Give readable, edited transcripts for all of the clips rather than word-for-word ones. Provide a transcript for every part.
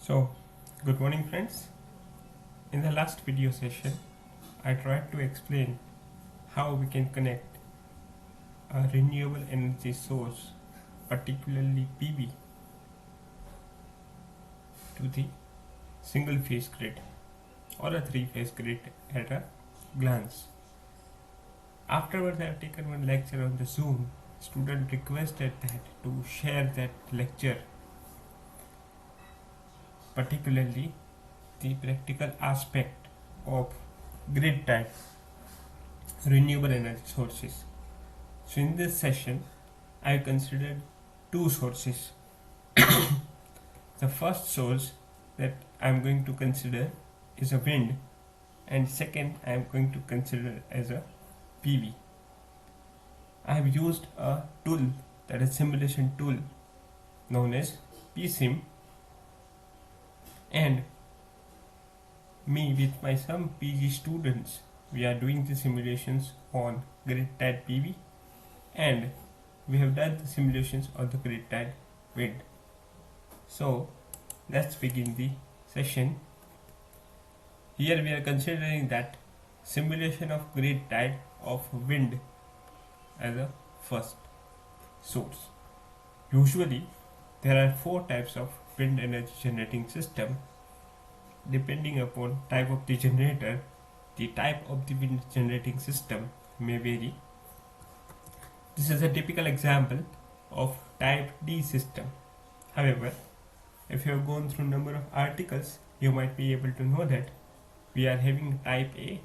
So, good morning friends. In the last video session, I tried to explain how we can connect a renewable energy source, particularly PV, to the single phase grid or a three phase grid at a glance. Afterwards, I have taken one lecture on the Zoom. Student requested that to share that lecture, particularly the practical aspect of grid type renewable energy sources. So in this session I considered two sources. The first source that I am going to consider is a wind, and second I am going to consider as a PV. I have used a tool, that is simulation tool known as PSIM, and me with my some PG students, we are doing the simulations on grid tied PV, and we have done the simulations on the grid tied wind. So let's begin the session. Here we are considering that simulation of grid tied of wind as a first source. Usually there are four types of wind energy generating system. Depending upon type of the generator, the type of the wind generating system may vary. This is a typical example of type D system. However, if you have gone through number of articles, you might be able to know that we are having type A,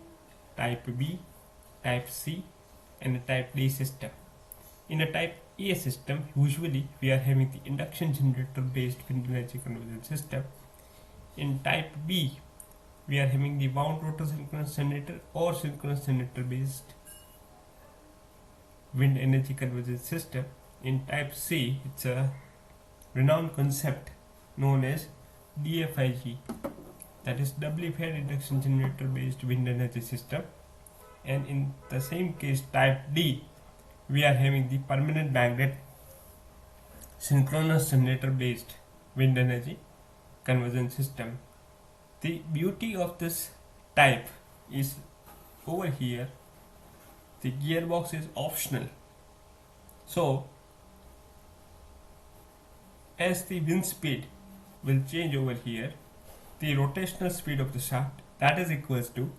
type B, type C and a type D system. In a type A system, usually we are having the induction generator based wind energy conversion system. In type B, we are having the wound rotor synchronous generator or synchronous generator based wind energy conversion system. In type C, it's a renowned concept known as DFIG, that is doubly fed induction generator based wind energy system. And in the same case, type D, we are having the permanent magnet synchronous generator based wind energy conversion system. The beauty of this type is over here the gearbox is optional. So as the wind speed will change over here, the rotational speed of the shaft, that is equals to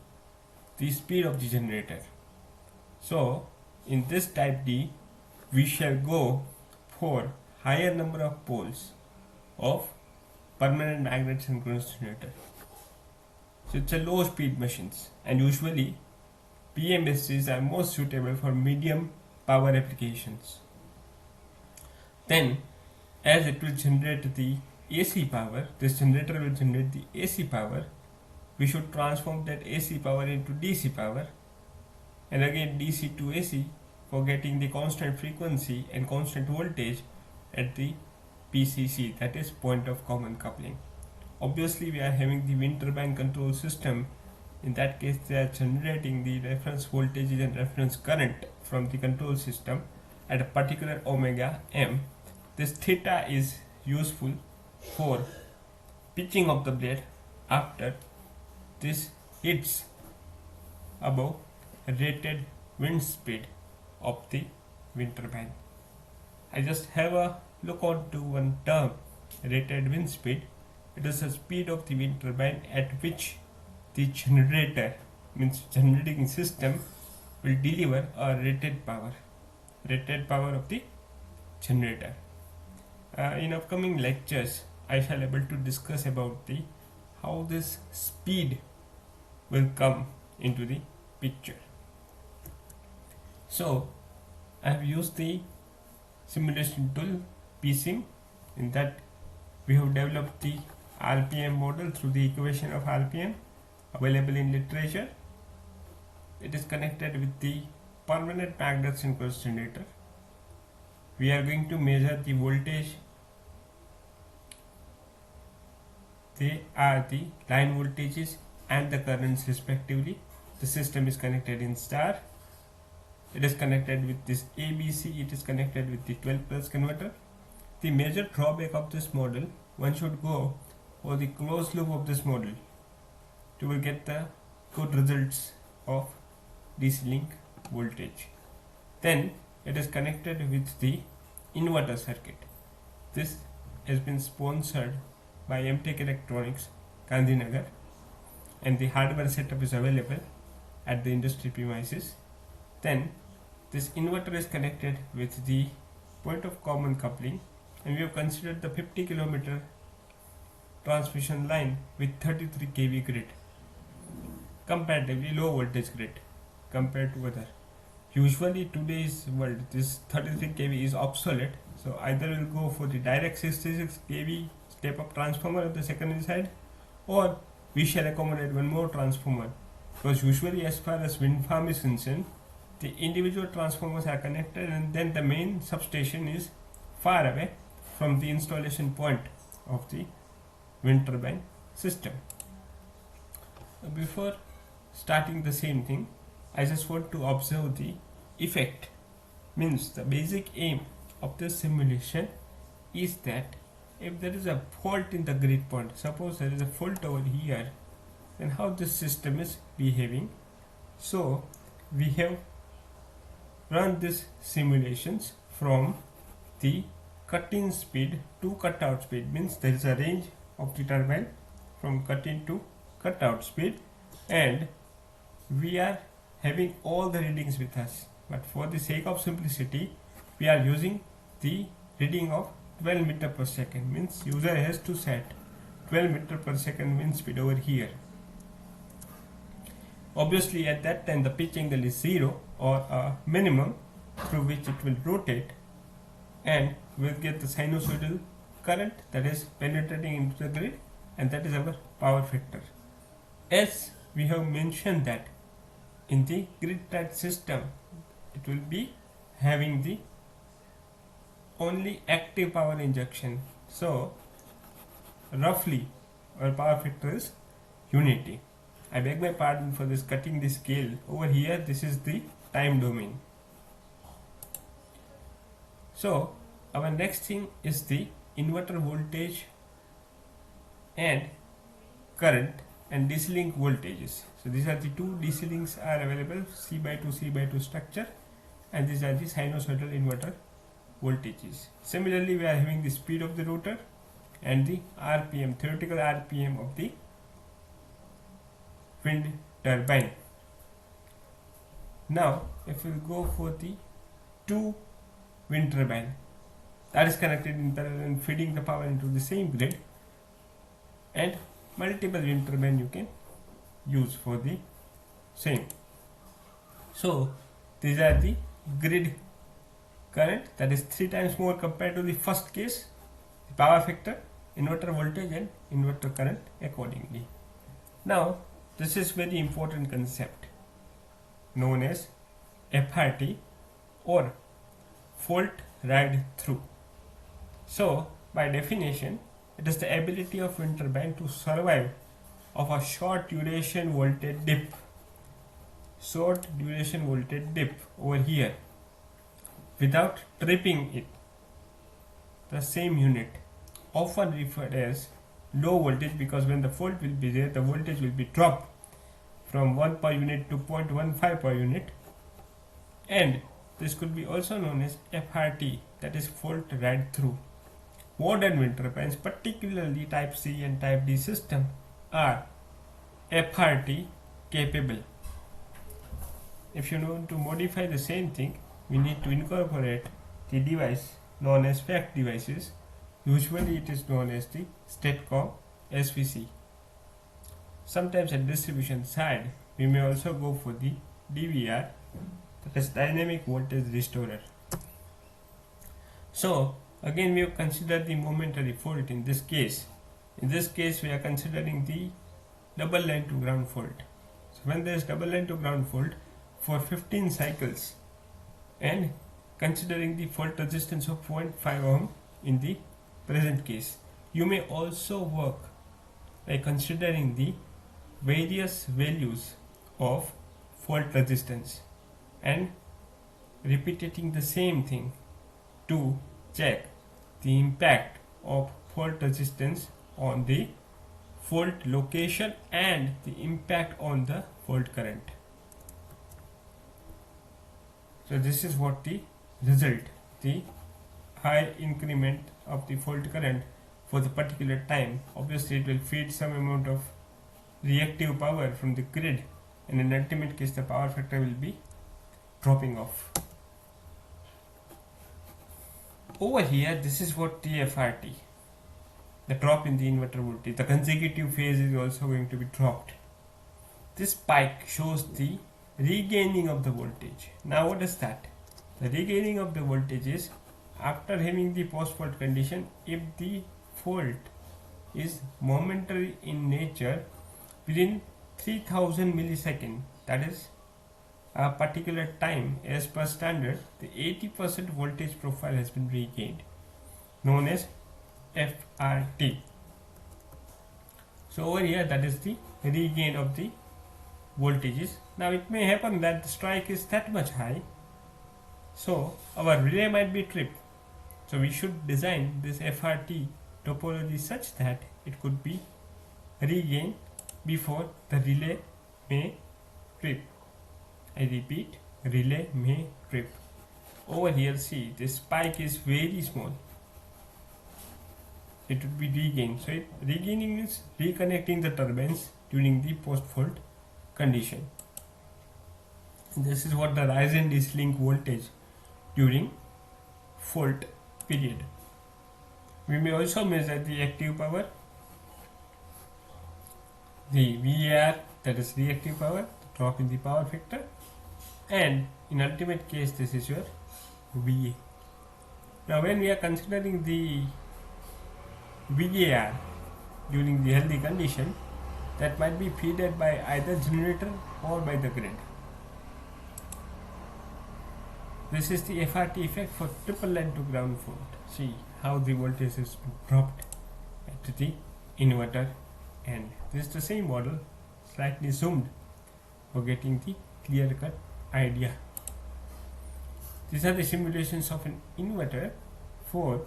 the speed of the generator. So in this type D, we shall go for higher number of poles of permanent magnet synchronous generator. So it's a low speed machines, and usually PMSCs are most suitable for medium power applications. Then as it will generate the AC power, this generator will generate the AC power, we should transform that AC power into DC power, and again DC to AC for getting the constant frequency and constant voltage at the PCC, that is point of common coupling. Obviously we are having the wind turbine control system. In that case, they are generating the reference voltages and reference current from the control system at a particular omega m. This theta is useful for pitching of the blade after this hits above rated wind speed of the wind turbine. I just have a look on to one term, rated wind speed. It is the speed of the wind turbine at which the generator, means generating system, will deliver a rated power of the generator. In upcoming lectures, I shall able to discuss about the how this speed will come into the picture. So I have used the simulation tool PSIM. In that we have developed the RPM model through the equation of RPM available in literature. It is connected with the permanent magnet synchronous generator. We are going to measure the voltage. They are the line voltages and the currents respectively. The system is connected in star. It is connected with this ABC. It is connected with the 12+ converter. The major drawback of this model, one should go for the closed loop of this model to get the good results of DC link voltage. Then it is connected with the inverter circuit. This has been sponsored by MTech Electronics, Gandhinagar, and the hardware setup is available at the industry premises. Then this inverter is connected with the point of common coupling, and we have considered the 50 km transmission line with 33 kV grid, comparatively low voltage grid compared to other. Usually today's world this 33 kV is obsolete, so either we'll go for the direct 66 kV step up transformer at the secondary side, or we shall accommodate one more transformer, because usually as far as wind farm is concerned, the individual transformers are connected and then the main substation is far away from the installation point of the wind turbine system. Before starting the same thing, I just want to observe the effect. Means the basic aim of this simulation is that if there is a fault in the grid point, suppose there is a fault over here, then how this system is behaving. So we have run these simulations from the cut-in speed to cut-out speed. Means there is a range of the turbine from cut-in to cut-out speed, and we are having all the readings with us, but for the sake of simplicity we are using the reading of 12 meter per second. Means user has to set 12 meter per second wind speed over here. Obviously at that time the pitch angle is 0 or a minimum through which it will rotate, and we'll get the sinusoidal current that is penetrating into the grid, and that is our power factor. As we have mentioned that in the grid tied system it will be having the only active power injection, so roughly our power factor is unity. I beg my pardon for this cutting the scale over here. This is the time domain. So our next thing is the inverter voltage and current and DC link voltages. So these are the two DC links are available, C/2 structure, and these are the sinusoidal inverter voltages. Similarly, we are having the speed of the rotor and the RPM, theoretical RPM of the wind turbine. Now if we go for the two wind turbine that is connected in parallel and feeding the power into the same grid, and multiple wind turbine you can use for the same. So these are the grid current, that is 3 times more compared to the first case, the power factor, inverter voltage and inverter current accordingly. Now this is very important concept known as FRT or fault ride through. So by definition it is the ability of wind turbine to survive of a short duration voltage dip over here without tripping it. The same unit, often referred as low voltage, because when the fault will be there, the voltage will be dropped from 1 per unit to 0.15 per unit, and this could be also known as FRT, that is fault ride through. Modern wind turbines, particularly type C and type D system, are FRT capable. If you want to modify the same thing, we need to incorporate the device known as FACT devices. Usually it is known as the STATCOM SVC. Sometimes at distribution side we may also go for the DVR, that is dynamic voltage restorer. So again we have considered the momentary fault in this case. In this case we are considering the double line to ground fault. So when there is double line to ground fault for 15 cycles and considering the fault resistance of 0.5 ohm in the present case, you may also work by considering the various values of fault resistance and repeating the same thing to check the impact of fault resistance on the fault location and the impact on the fault current. So this is what the result, the high increment of the fault current for the particular time. Obviously it will feed some amount of reactive power from the grid, and in ultimate case the power factor will be dropping off. Over here, this is what the FRT, the drop in the inverter voltage, the consecutive phase is also going to be dropped. This spike shows the regaining of the voltage. Now what is that? The regaining of the voltage is after having the post fault condition, if the fault is momentary in nature, within 3000 milliseconds, that is a particular time as per standard, the 80% voltage profile has been regained, known as FRT. So over here, that is the regain of the voltages. Now it may happen that the strike is that much high, so our relay might be tripped. So we should design this FRT topology such that it could be regained before the relay may trip. I repeat, relay may trip. Over here, see, this spike is very small. It would be regained. So regaining means reconnecting the turbines during the post-fault condition. This is what the rise and dislink voltage during fault period. We may also measure the active power, the VAR, that is reactive power, the drop in the power factor, and in ultimate case this is your VA. Now when we are considering the VAR during the healthy condition, that might be fed by either generator or by the grid. This is the FRT effect for triple line to ground fault. See how the voltage is dropped at the inverter, and this is the same model slightly zoomed for getting the clear cut idea. These are the simulations of an inverter for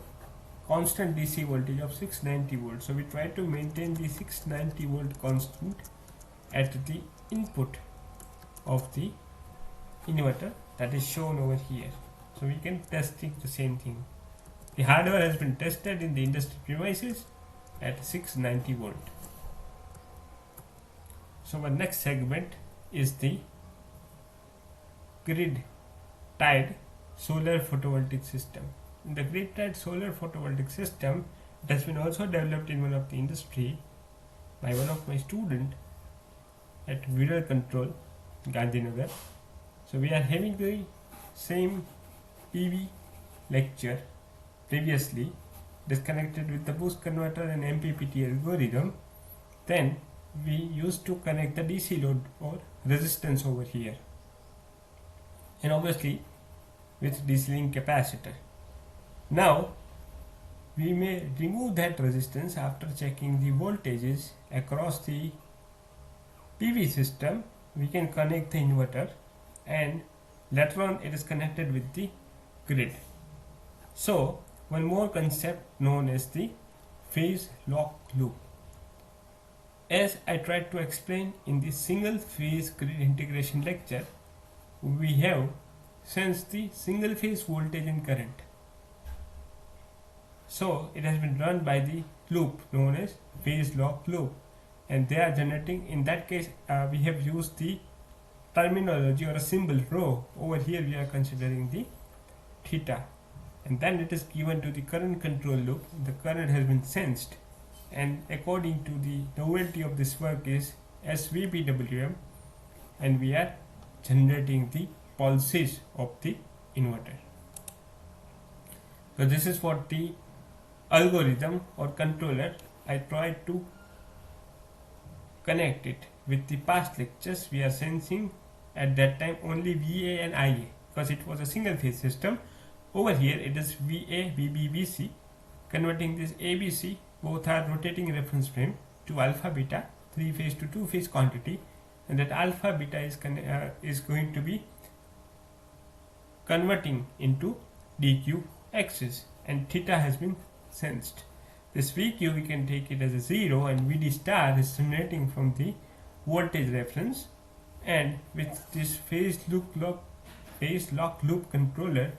constant DC voltage of 690 volts. So we try to maintain the 690 volt constant at the input of the inverter, that is shown over here. So we can test the same thing. The hardware has been tested in the industry premises at 690 volt. So our next segment is the grid tied solar photovoltaic system. In the grid tied solar photovoltaic system, it has been also developed in one of the industry by one of my student at Viral Control, Gandhinagar. So we are having the same PV lecture previously disconnected with the boost converter and MPPT algorithm. Then we used to connect the DC load or resistance over here, and obviously with DC link capacitor. Now we may remove that resistance after checking the voltages across the PV system. We can connect the inverter, and later on it is connected with the grid. So one more concept known as the phase lock loop. As I tried to explain in the single phase grid integration lecture, we have sensed the single phase voltage and current. So it has been run by the loop known as phase lock loop, and they are generating, in that case we have used the terminology or a symbol rho. Over here we are considering the theta, and then it is given to the current control loop. The current has been sensed, and according to the novelty of this work is SVPWM, and we are generating the pulses of the inverter. So this is what the algorithm or controller. I tried to connect it with the past lectures. We are sensing at that time only VA and IA because it was a single phase system. Over here it is VA, VB, VC. Converting this ABC, both are rotating reference frame, to alpha beta, 3 phase to 2 phase quantity, and that alpha beta is going to be converting into DQ axis, and theta has been sensed. This VQ we can take it as a 0, and VD star is generating from the voltage reference, and with this phase lock loop controller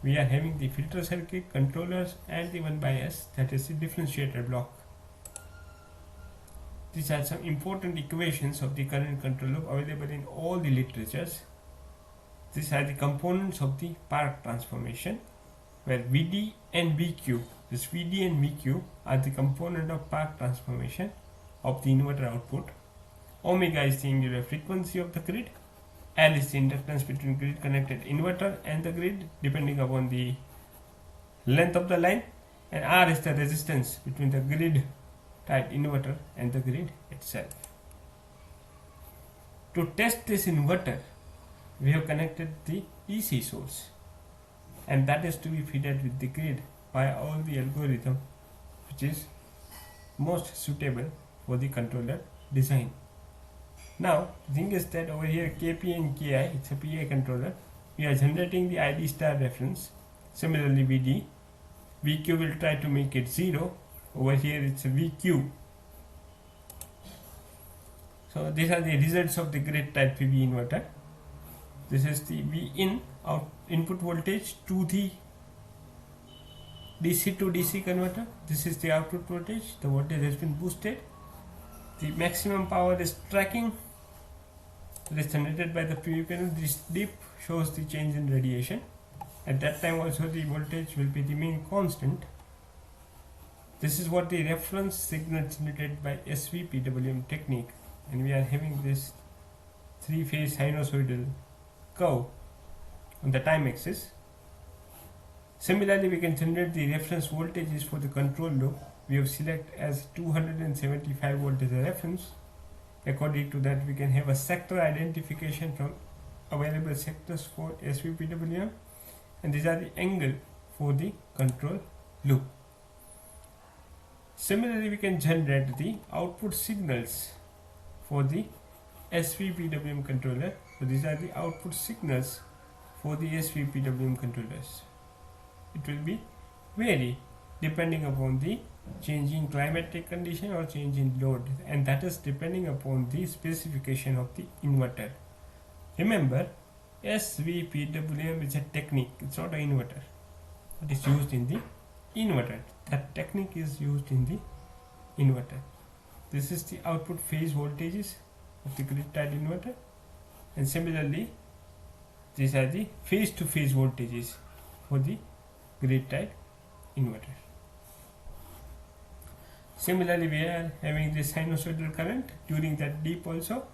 we are having the filter circuit, controllers, and the 1/s, that is the differentiator block. These are some important equations of the current control loop available in all the literatures. These are the components of the Park transformation, where VD and VQ, this VD and VQ are the component of Park transformation of the inverter output. Omega is the angular frequency of the grid. L is the inductance between grid connected inverter and the grid depending upon the length of the line, and R is the resistance between the grid tied inverter and the grid itself. To test this inverter, we have connected the DC source, and that is to be fed with the grid by all the algorithm which is most suitable for the controller design. Now the thing is that over here KP and KI, it's a PI controller, we are generating the ID star reference. Similarly VD, VQ will try to make it 0. Over here it's a VQ. So these are the results of the grid type PV inverter. This is the Vin, input voltage to the DC to DC converter. This is the output voltage. The voltage has been boosted. The maximum power is tracking. It is generated by the PV panel. This dip shows the change in radiation. At that time also the voltage will be the main constant. This is what the reference signal generated by SVPWM technique, and we are having this three-phase sinusoidal curve on the time axis. Similarly, we can generate the reference voltages for the control loop. We have selected as 275 volt as a reference. According to that, we can have a sector identification from available sectors for SVPWM, and these are the angle for the control loop. Similarly, we can generate the output signals for the SVPWM controller. So these are the output signals for the SVPWM controllers. It will be vary depending upon the changing climatic condition or change in load, and that is depending upon the specification of the inverter. Remember, SVPWM is a technique, it's not an inverter. It is used in the inverter. That technique is used in the inverter. This is the output phase voltages of the grid tied inverter, and similarly these are the phase to phase voltages for the grid tied inverter. Similarly, we are having the sinusoidal current. During that dip also,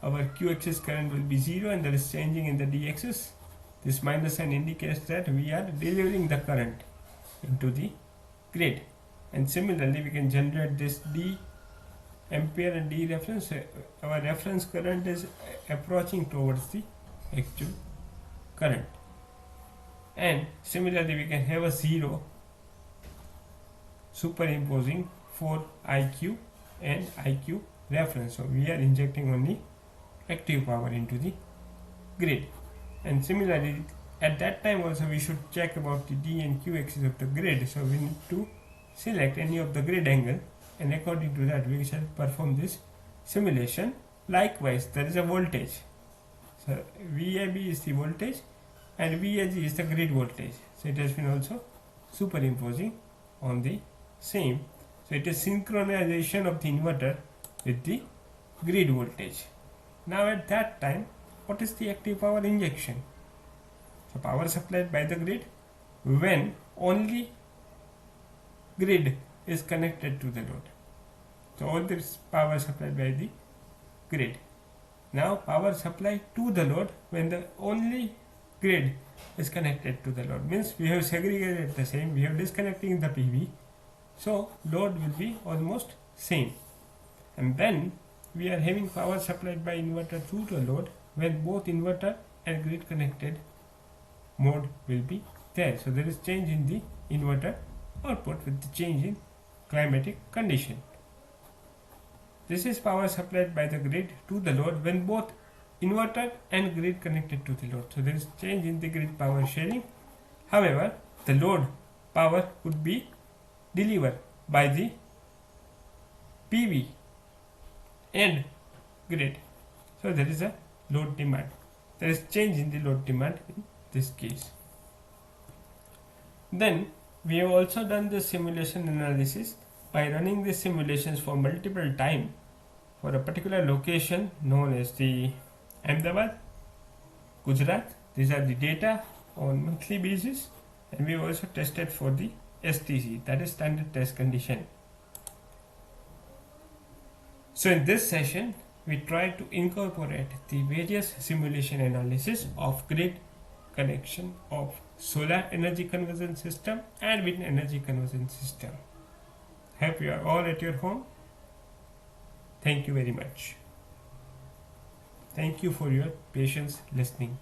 our Q axis current will be 0, and there is changing in the D axis. This minus sign indicates that we are delivering the current into the grid. And similarly, we can generate this D ampere and D reference. Our reference current is approaching towards the actual current. And similarly, we can have a 0 superimposing for IQ and IQ reference. So we are injecting only active power into the grid. And similarly, at that time also we should check about the D and Q axis of the grid. So we need to select any of the grid angle, and according to that we shall perform this simulation. Likewise, there is a voltage. So VAB is the voltage and VAG is the grid voltage. So it has been also superimposing on the same. So it is synchronization of the inverter with the grid voltage. Now at that time, what is the active power injection? So power supplied by the grid when only grid is connected to the load. So all this power supplied by the grid. Now power supply to the load when the only grid is connected to the load, means we have segregated the same, we have disconnecting the PV. So load will be almost same, and then we are having power supplied by inverter to the load when both inverter and grid connected mode will be there. So there is change in the inverter output with the change in climatic condition. This is power supplied by the grid to the load when both inverter and grid connected to the load. So there is change in the grid power sharing. However, the load power would be delivered by the PV and grid. So there is a load demand. There is change in the load demand in this case. Then we have also done the simulation analysis by running the simulations for multiple time for a particular location known as the Ahmedabad, Gujarat. These are the data on monthly basis, and we also tested for the STC, that is standard test condition. So in this session we try to incorporate the various simulation analysis of grid connection of solar energy conversion system and wind energy conversion system. Hope you are all at your home. Thank you very much. Thank you for your patience listening.